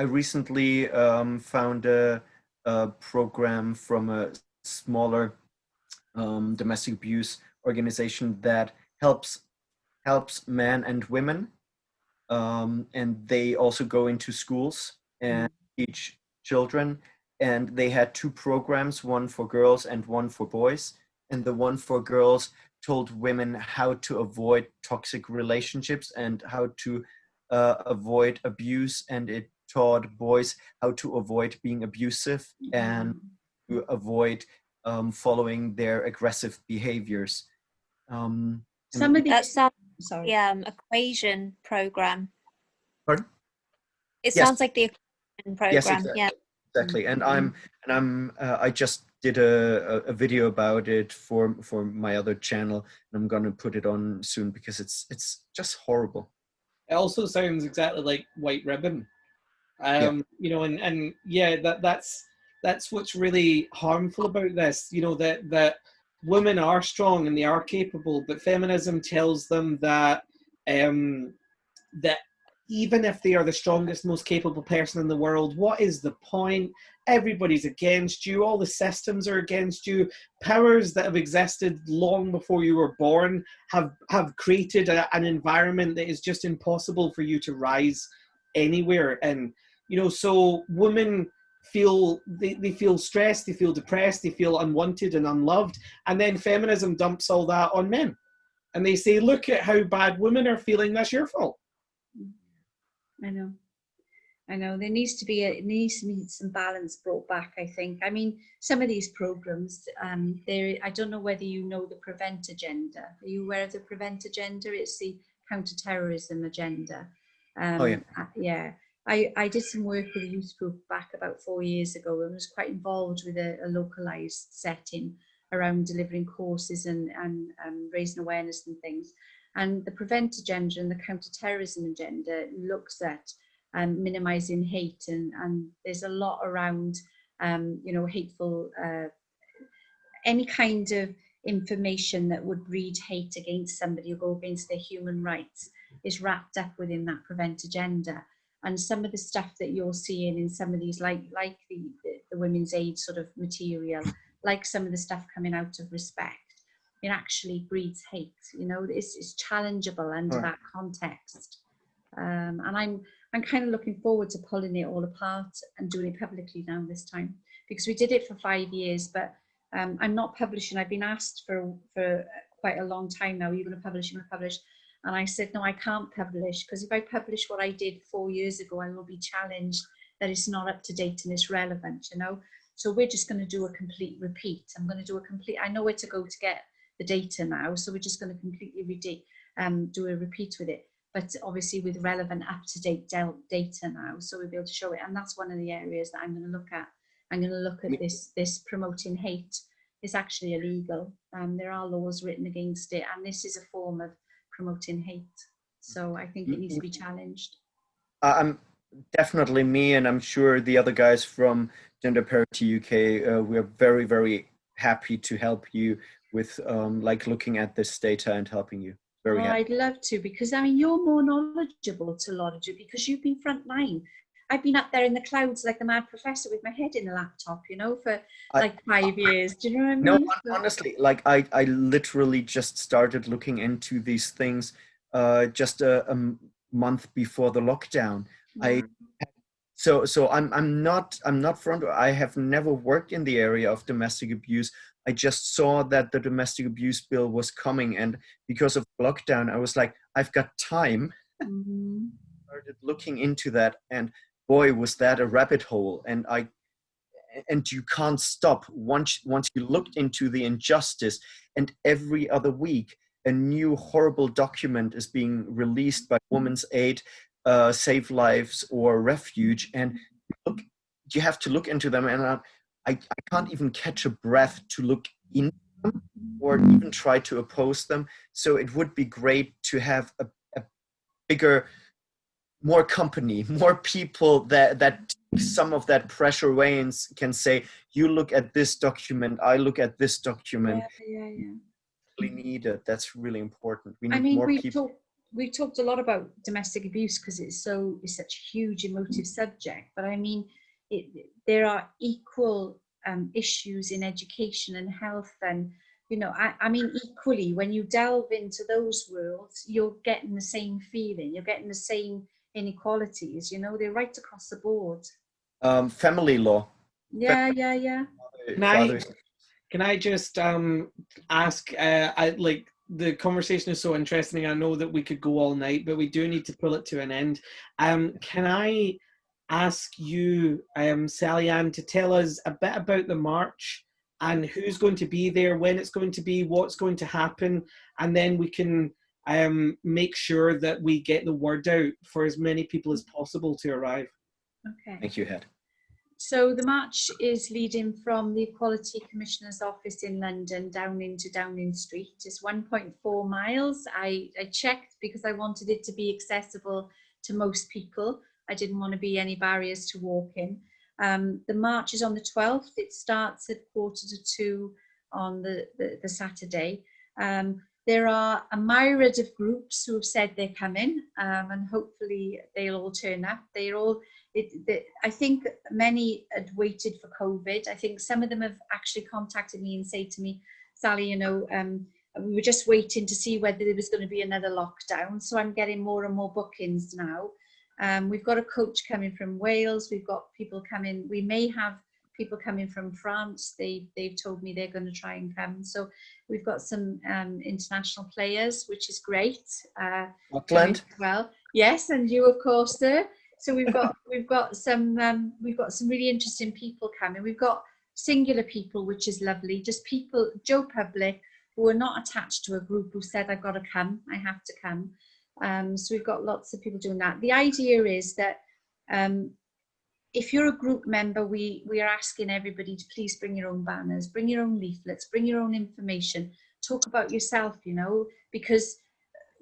I recently found a program from a smaller domestic abuse organization that helps men and women, and they also go into schools and teach children. And they had two programs, one for girls and one for boys. And the one for girls told women how to avoid toxic relationships and how to avoid abuse, and it taught boys how to avoid being abusive and to avoid following their aggressive behaviors. Some of that sounds sorry. Equation program. Pardon? It Yes. sounds like the equation program. Yes, exactly. Yeah, exactly. And I just did a video about it for my other channel, and I'm gonna put it on soon because it's just horrible. It also sounds exactly like White Ribbon, you know, and yeah, that's what's really harmful about this. You know, that women are strong and they are capable, but feminism tells them that that even if they are the strongest, most capable person in the world, what is the point? Everybody's against you. All the systems are against you. Powers that have existed long before you were born have created an environment that is just impossible for you to rise anywhere. And, you know, so women feel, they feel stressed, they feel depressed, they feel unwanted and unloved. And then feminism dumps all that on men. And they say, look at how bad women are feeling, that's your fault. I know there needs to be some balance brought back, I think. I mean, some of these programs, I don't know whether you know the Prevent Agenda. Are you aware of the Prevent Agenda? It's the counter-terrorism agenda. Yeah. I did some work with a youth group back about 4 years ago and was quite involved with a localised setting around delivering courses and raising awareness and things. And the Prevent Agenda and the counter-terrorism agenda looks at minimising hate, and there's a lot around, you know, hateful, any kind of information that would breed hate against somebody or go against their human rights is wrapped up within that Prevent Agenda. And some of the stuff that you're seeing in some of these, like the women's aid sort of material, like some of the stuff coming out of Respect, it actually breeds hate. You know, it's challengeable under that context. And I'm kind of looking forward to pulling it all apart and doing it publicly now this time, because we did it for 5 years, but I'm not publishing. I've been asked for quite a long time now, you're going to publish, you're going to publish. And I said, no, I can't publish, because if I publish what I did 4 years ago, I will be challenged that it's not up to date and it's relevant, you know? So we're just going to do a complete repeat. I'm going to do I know where to go to get the data now. So we're just going to completely do a repeat with it, but obviously with relevant up-to-date data now. So we'll be able to show it. And that's one of the areas that I'm going to look at. I'm going to look at this promoting hate is actually illegal. There are laws written against it. And this is a form of promoting hate. So I think it needs to be challenged. I'm definitely me, and I'm sure the other guys from GenderParityUK, we're very, very happy to help you with like looking at this data and helping you. Very happy. I'd love to, because I mean, you're more knowledgeable to a lot of it because you've been frontline. I've been up there in the clouds like the mad professor with my head in a laptop, you know, for like 5 years. Do you know what I mean? No, honestly, like I literally just started looking into these things just a month before the lockdown. Yeah. So I'm not front. I have never worked in the area of domestic abuse. I just saw that the domestic abuse bill was coming, and because of lockdown, I was like, I've got time. Started looking into that, and boy, was that a rabbit hole. And you can't stop once you looked into the injustice. And every other week, a new horrible document is being released by Women's Aid, Save Lives, or Refuge, and you have to look into them, and I can't even catch a breath to look into them or even try to oppose them. So it would be great to have a bigger, more company, more people that some of that pressure away and can say, you look at this document, I look at this document. Yeah. We need it. That's really important. We need I mean, more people. we've talked a lot about domestic abuse because it's such a huge emotive subject, but I mean, there are equal issues in education and health, and you know, I mean, equally, when you delve into those worlds, you're getting the same feeling, you're getting the same inequalities, you know, they're right across the board. Family law. Yeah. Can I just ask, like, the conversation is so interesting. I know that we could go all night, but we do need to pull it to an end. Can I ask you, Sally Ann, to tell us a bit about the march and who's going to be there, when it's going to be, what's going to happen, and then we can make sure that we get the word out for as many people as possible to arrive. Okay. Thank you, Head. So the march is leading from the Equality Commissioner's office in London down into Downing Street. It's 1.4 miles. I checked because I wanted it to be accessible to most people. I didn't want to be any barriers to walking. The march is on the 12th. It starts at 1:45 on the Saturday. There are a myriad of groups who have said they're coming, and hopefully they'll all turn up. I think many had waited for COVID. I think some of them have actually contacted me and said to me, Sally, you know, we were just waiting to see whether there was going to be another lockdown. So I'm getting more and more bookings now. We've got a coach coming from Wales. We've got people coming. We may have people coming from France. They've told me they're going to try and come. So we've got some international players, which is great. Auckland. Well, yes, and you of course, sir. So we've got some really interesting people coming. We've got singular people, which is lovely. Just people, Joe Public, who are not attached to a group, who said, I've got to come, I have to come. So we've got lots of people doing that. The idea is that if you're a group member, we are asking everybody to please bring your own banners, bring your own leaflets, bring your own information, talk about yourself, you know, because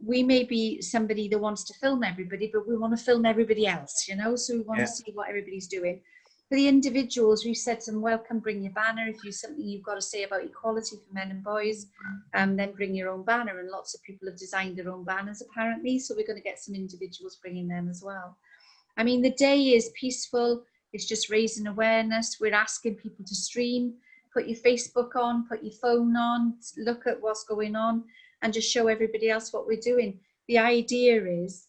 we may be somebody that wants to film everybody, but we want to film everybody else, you know, so we want to see what everybody's doing. For the individuals, we've said to them, welcome, bring your banner. If you've something you've got to say about equality for men and boys, then bring your own banner. And lots of people have designed their own banners, apparently, so we're going to get some individuals bringing them as well. I mean, the day is peaceful. It's just raising awareness. We're asking people to stream, put your Facebook on, put your phone on, look at what's going on, and just show everybody else what we're doing. The idea is,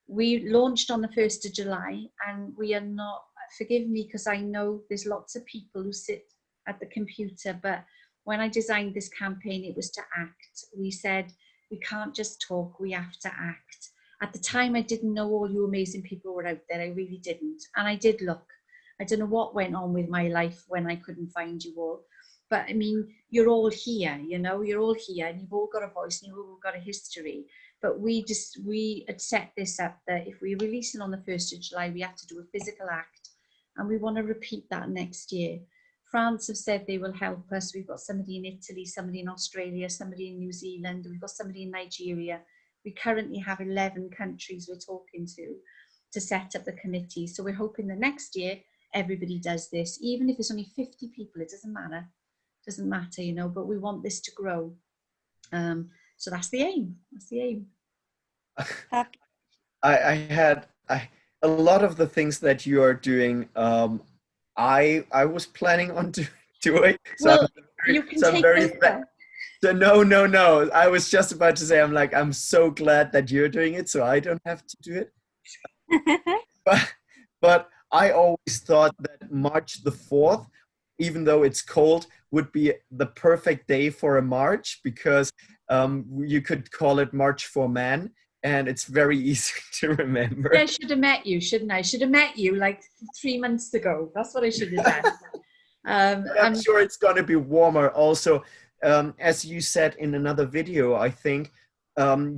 we launched on the 1st of July, and we are not, forgive me, because I know there's lots of people who sit at the computer, but when I designed this campaign, it was to act. We said, we can't just talk, we have to act. At the time, I didn't know all you amazing people were out there. I really didn't. And I did look. I don't know what went on with my life when I couldn't find you all. But I mean, you're all here, you know, you're all here, and you've all got a voice, and you've all got a history. But we had set this up that if we're releasing on the 1st of July, we have to do a physical act. And we want to repeat that next year. France have said they will help us. We've got somebody in Italy, somebody in Australia, somebody in New Zealand. We've got somebody in Nigeria. We currently have 11 countries we're talking to set up the committee. So we're hoping the next year, everybody does this. Even if it's only 50 people, it doesn't matter. It doesn't matter, you know, but we want this to grow. So that's the aim. That's the aim. A lot of the things that you are doing, I was planning on doing. So well, you can take over. So no. I was just about to say, I'm so glad that you're doing it, so I don't have to do it. but I always thought that March the 4th, even though it's cold, would be the perfect day for a march, because you could call it March for Man, and it's very easy to remember. Yeah, I should have met you, shouldn't I? I should have met you like 3 months ago. That's what I should have done. I'm sure it's going to be warmer. Also, as you said in another video, I think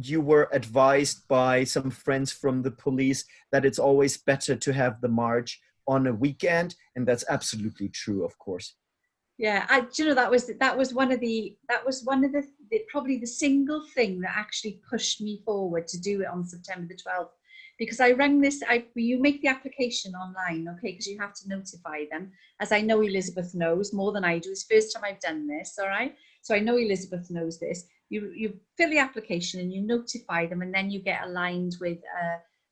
you were advised by some friends from the police that it's always better to have the march on a weekend, and that's absolutely true, of course. Yeah, you know, that was one of the probably the single thing that actually pushed me forward to do it on September the 12th, because I rang this. You make the application online, okay? Because you have to notify them, as I know Elizabeth knows more than I do. It's the first time I've done this, all right? So I know Elizabeth knows this. you fill the application and you notify them, and then you get aligned with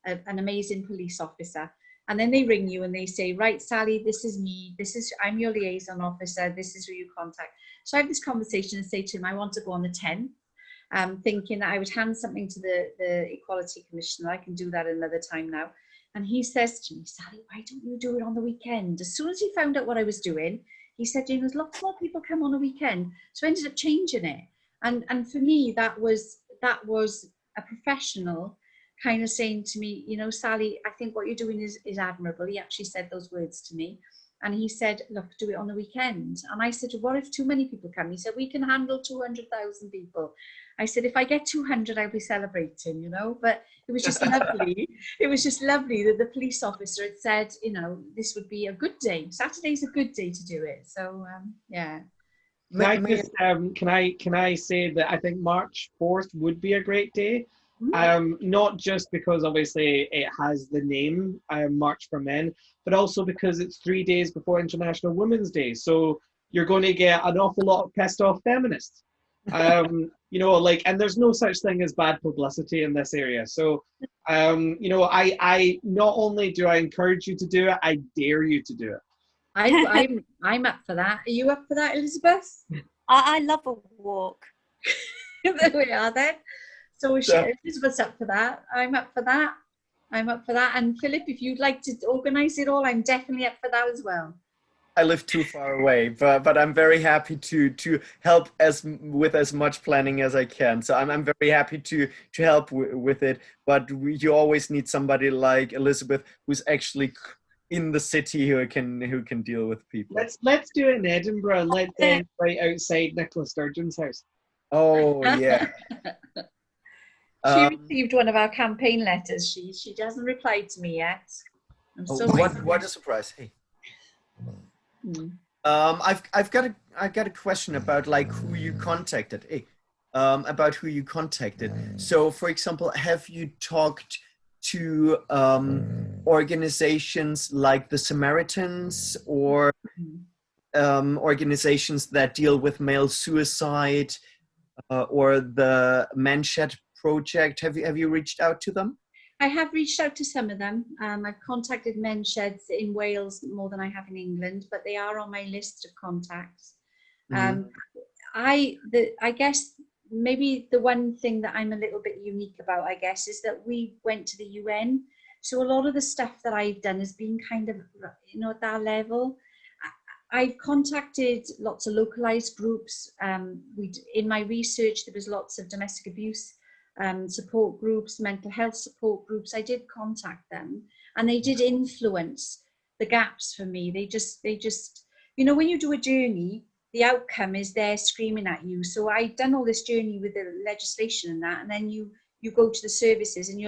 an amazing police officer. And then they ring you and they say, right, Sally, this is me. I'm your liaison officer. This is who you contact. So I have this conversation and say to him, I want to go on the 10th, thinking that I would hand something to the Equality Commissioner. I can do that another time now. And he says to me, Sally, why don't you do it on the weekend? As soon as he found out what I was doing, he said, there's lots more people come on a weekend. So I ended up changing it. And for me, that was a professional kind of saying to me, Sally, I think what you're doing is admirable. He actually said those words to me. And he said, look, do it on the weekend. And I said, what if too many people come? He said, we can handle 200,000 people. I said, if I get 200, I'll be celebrating, But it was just lovely. It was just lovely that the police officer had said, this would be a good day. Saturday's a good day to do it. So, yeah. Can I say that I think March 4th would be a great day? Not just because obviously it has the name March for Men, but also because it's 3 days before International Women's Day. So you're going to get an awful lot of pissed off feminists. And there's no such thing as bad publicity in this area. So, I not only do I encourage you to do it, I dare you to do it. I'm up for that. Are you up for that, Elizabeth? I love a walk. There we are then. So Elizabeth's up for that. I'm up for that. And Philip, if you'd like to organise it all, I'm definitely up for that as well. I live too far away, but I'm very happy to help with as much planning as I can. So I'm very happy to help with it. But you always need somebody like Elizabeth who's actually in the city who can deal with people. Let's do it in Edinburgh. And let's right outside Nicola Sturgeon's house. Oh yeah. She received one of our campaign letters. She hasn't replied to me yet. What a surprise! Hey. I've got a question about like who you contacted. Hey, about who you contacted. So, for example, have you talked to organizations like the Samaritans or organizations that deal with male suicide or the MRAdio project? Have you reached out to them? I have reached out to some of them. I've contacted MRAdio in Wales more than I have in England, but they are on my list of contacts. I guess maybe the one thing that I'm a little bit unique about, I guess, is that we went to the UN. So a lot of the stuff that I've done has been kind of, at that level. I've contacted lots of localized groups. In my research, there was lots of domestic abuse support groups, mental health support groups. I did contact them, and they did influence the gaps for me. They just, when you do a journey, the outcome is there screaming at you. So I'd done all this journey with the legislation and that, and then you go to the services and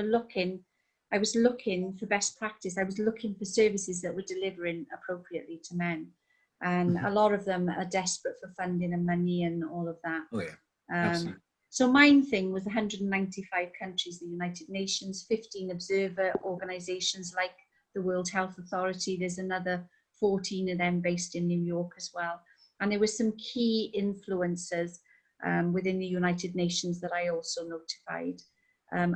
I was looking for best practice. I was looking for services that were delivering appropriately to men. And a lot of them are desperate for funding and money and all of that. Oh yeah, absolutely. So mine thing was 195 countries, the United Nations, 15 observer organizations like the World Health Authority. There's another 14 of them based in New York as well. And there were some key influencers within the United Nations that I also notified.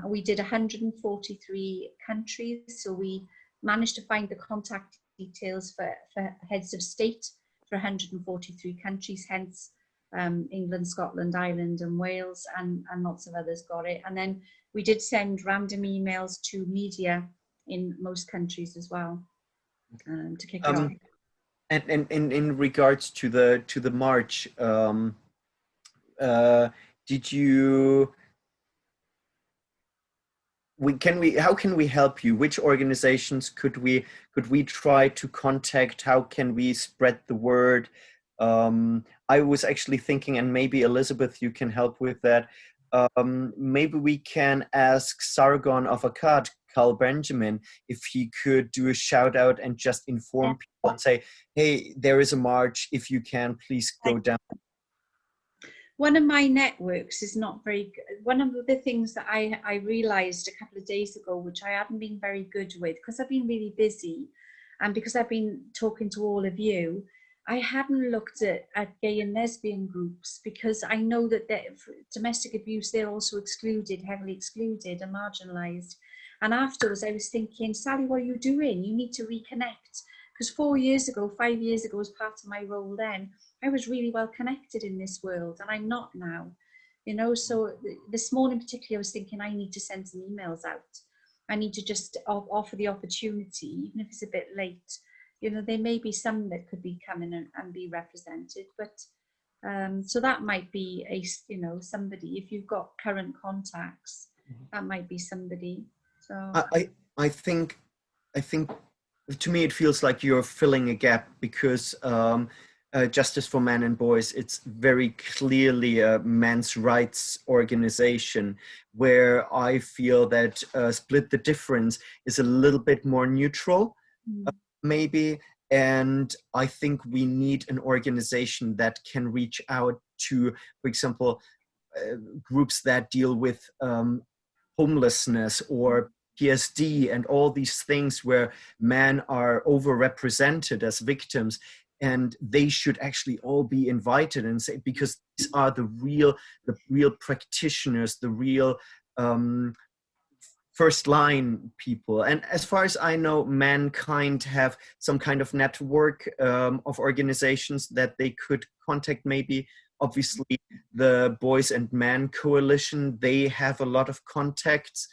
We did 143 countries. So we managed to find the contact details for heads of state for 143 countries, hence England, Scotland, Ireland and Wales, and lots of others got it. And then we did send random emails to media in most countries as well to kick it off. And in regards to the march, how can we help you? Which organizations could we try to contact? How can we spread the word? I was actually thinking, and maybe Elizabeth, you can help with that. Maybe we can ask Sargon of Akkad, Carl Benjamin, if he could do a shout out and just inform people and say, hey, there is a march. If you can, please go down. One of my networks is not very good. One of the things that I realized a couple of days ago, which I haven't been very good with, because I've been really busy and because I've been talking to all of you, I hadn't looked at gay and lesbian groups, because I know that domestic abuse, they're also excluded, heavily excluded and marginalised. And afterwards I was thinking, Sally, what are you doing? You need to reconnect. Because 5 years ago, as part of my role then, I was really well connected in this world, and I'm not now. You know, so this morning particularly, I was thinking I need to send some emails out. I need to just offer the opportunity, even if it's a bit late. You know, there may be some that could be coming and be represented, but so that might be somebody, if you've got current contacts, that might be somebody. So I think to me it feels like you're filling a gap, because Justice for Men and Boys, it's very clearly a men's rights organization, where I feel that Split the Difference is a little bit more neutral, maybe. And I think we need an organization that can reach out to, for example, groups that deal with homelessness or PSD and all these things where men are overrepresented as victims, and they should actually all be invited, and say, because these are the real practitioners, the real first line people. And as far as I know, Mankind have some kind of network of organizations that they could contact. Maybe obviously the Boys and Men Coalition, they have a lot of contacts.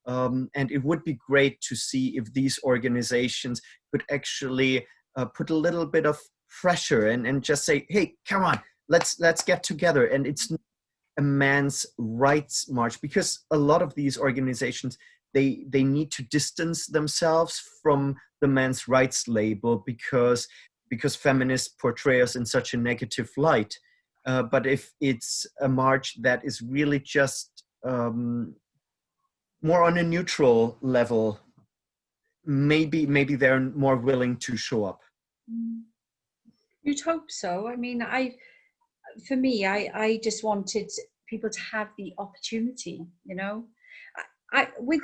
And it would be great to see if these organizations could actually put a little bit of pressure and just say, hey, come on, let's get together. And it's not a man's rights march, because a lot of these organizations, they need to distance themselves from the men's rights label, because feminists portray us in such a negative light. But if it's a march that is really just more on a neutral level, maybe they're more willing to show up. You'd hope so. I mean, I just wanted people to have the opportunity, you know. With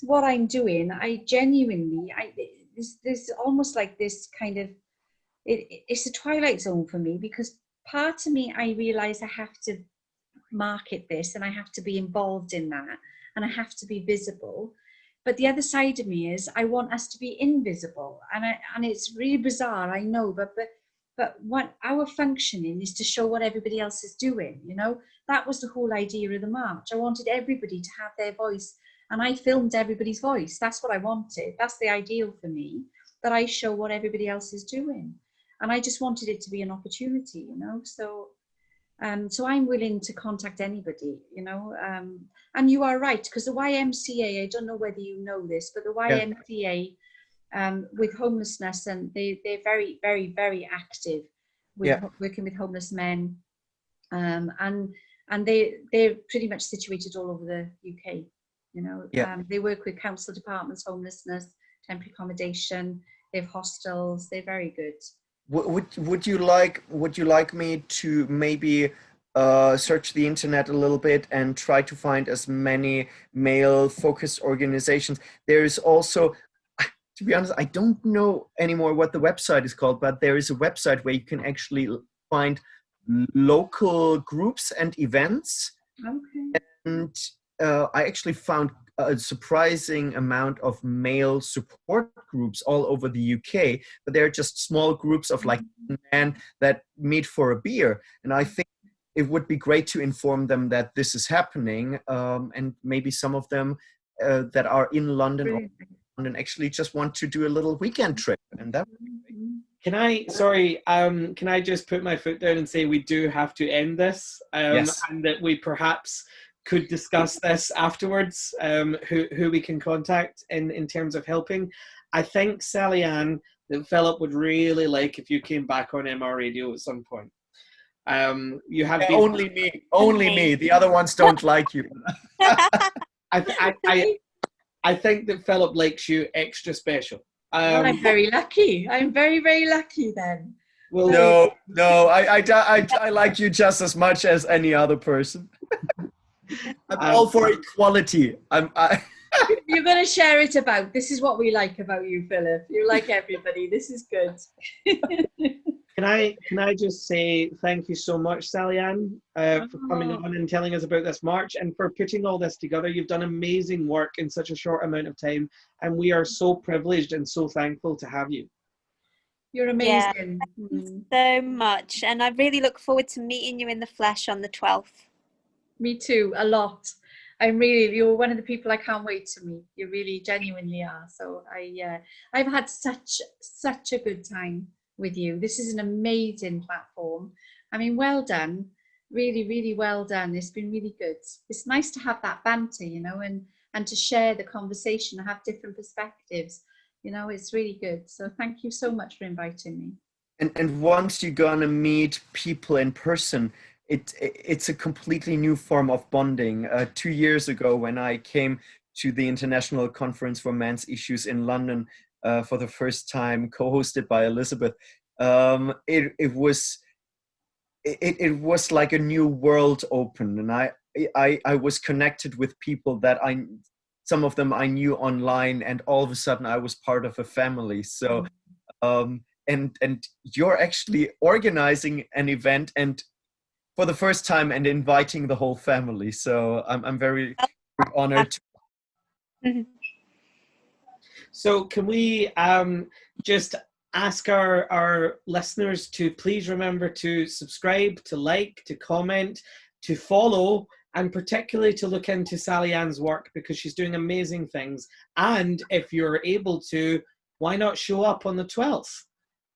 what I'm doing, I genuinely, there's almost like this kind of, it's a twilight zone for me, because part of me, I realise I have to market this, and I have to be involved in that, and I have to be visible. But the other side of me is, I want us to be invisible, and it's really bizarre, I know, but what our functioning is to show what everybody else is doing, you know. That was the whole idea of the march. I wanted everybody to have their voice, and I filmed everybody's voice. That's what I wanted. That's the ideal for me, that I show what everybody else is doing. And I just wanted it to be an opportunity, you know. So I'm willing to contact anybody, you know. And you are right, because the YMCA, I don't know whether you know this, but the YMCA, with homelessness, and they're very, very, very active with working with homeless men, and they're pretty much situated all over the UK, you know. They work with council departments, homelessness, temporary accommodation, they have hostels, they're very good. Would you like me to maybe search the internet a little bit and try to find as many male-focused organizations? There is also, to be honest, I don't know anymore what the website is called, but there is a website where you can actually find local groups and events. Okay. And I actually found a surprising amount of male support groups all over the UK, but they're just small groups of like men that meet for a beer. And I think it would be great to inform them that this is happening, and maybe some of them that are in London or London actually just want to do a little weekend trip. And that would be great. Can I just put my foot down and say we do have to end this, yes, and that we perhaps could discuss this afterwards, who we can contact in terms of helping. I think, Sally Ann, that Philip would really like if you came back on MRAdio at some point. You have only me. The other ones don't like you. I think that Philip likes you extra special. Well, I'm very lucky. I'm very, very lucky then. Well, no, I like you just as much as any other person. I'm all for equality. You're going to share it about. This is what we like about you, Philip. You like everybody. This is good. can I just say thank you so much, Sally-Ann, for coming on and telling us about this march and for putting all this together. You've done amazing work in such a short amount of time, and we are so privileged and so thankful to have you. You're amazing. Yeah, thank you so much, and I really look forward to meeting you in the flesh on the 12th. Me too, a lot. You're one of the people I can't wait to meet. You really genuinely are. So I've had such a good time with you. This is an amazing platform. I mean, well done. Really, really well done. It's been really good. It's nice to have that banter, you know, and to share the conversation, have different perspectives. You know, it's really good. So thank you so much for inviting me. And once you're gonna meet people in person, it's a completely new form of bonding. 2 years ago, when I came to the International Conference for Men's Issues in London for the first time, co-hosted by Elizabeth, it was like a new world opened, and I was connected with people that some of them I knew online, and all of a sudden I was part of a family. So and you're actually organizing an event and for the first time and inviting the whole family. So I'm very honored. So can we just ask our listeners to please remember to subscribe, to like, to comment, to follow, and particularly to look into Sally-Ann's work, because she's doing amazing things. And if you're able to, why not show up on the 12th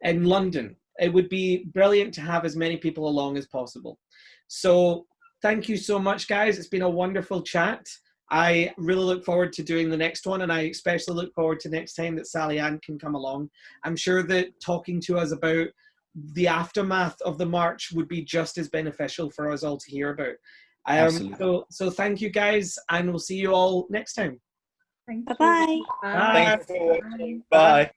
in London? It would be brilliant to have as many people along as possible. So thank you so much, guys. It's been a wonderful chat. I really look forward to doing the next one, and I especially look forward to next time that Sally-Ann can come along. I'm sure that talking to us about the aftermath of the march would be just as beneficial for us all to hear about. So thank you, guys, and we'll see you all next time. Thank you. Bye-bye. Bye. Thanks for watching. Bye.